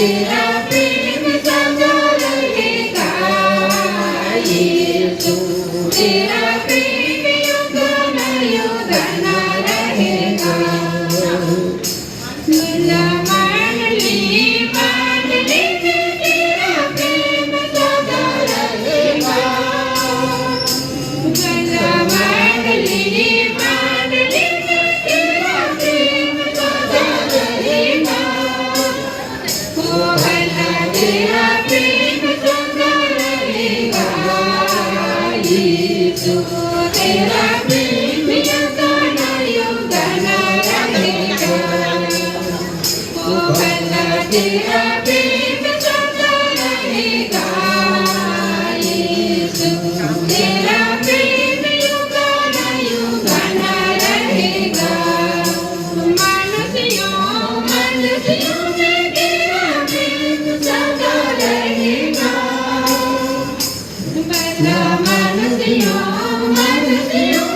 तेरा प्रेम सदा रहेगा यीशु, तेरा प्रेम युग न रहेगा। सुला मंडली तेरा प्रेम सदा रहेगा। सुला मंडली तेरा प्रेम सदा रहेगा। तेरा प्रेम सदा रहेगा यीशु, तेरा प्रेम युग न रहेगा। ओ भला तेरा प्रेम सदा रहेगा यीशु, तेरा प्रेम युग न रहेगा। मनुष्यों में तेरा प्रेम सदा रहेगा। भला मनुष्यों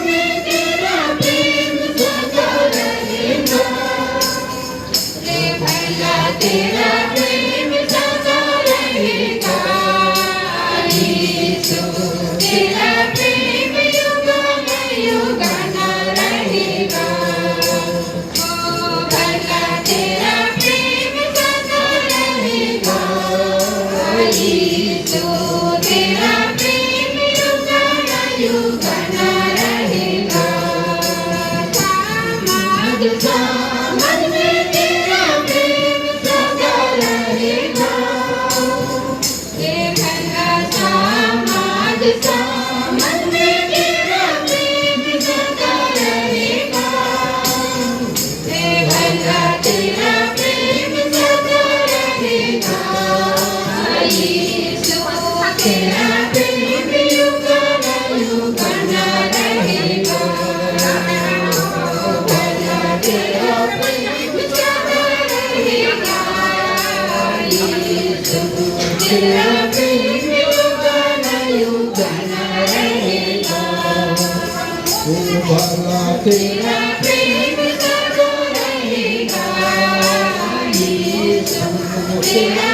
में तेरा प्रेम सदा रहेगा। रे भला तेरा प्रेम सदा रहेगा यीशु, तेरा प्रेम युग न रहेगा। ओ भला तेरा प्रेम सदा रहेगा यीशु, तेरा प्रेम युग न रहेगा। समाज में तेरा प्रेम सदा रहेगा। हे भला समाज में तेरा प्रेम सदा रहेगा। हे भला तेरा प्रेम सदा रहेगा यीशु, तेरा प्रेम युग न रहेगा। भला तेरा प्रेम सदा रहेगा यीशु, तेरा प्रेम युग न रहेगा। भला तेरा प्रेम सदा रहेगा यीशु, तेरा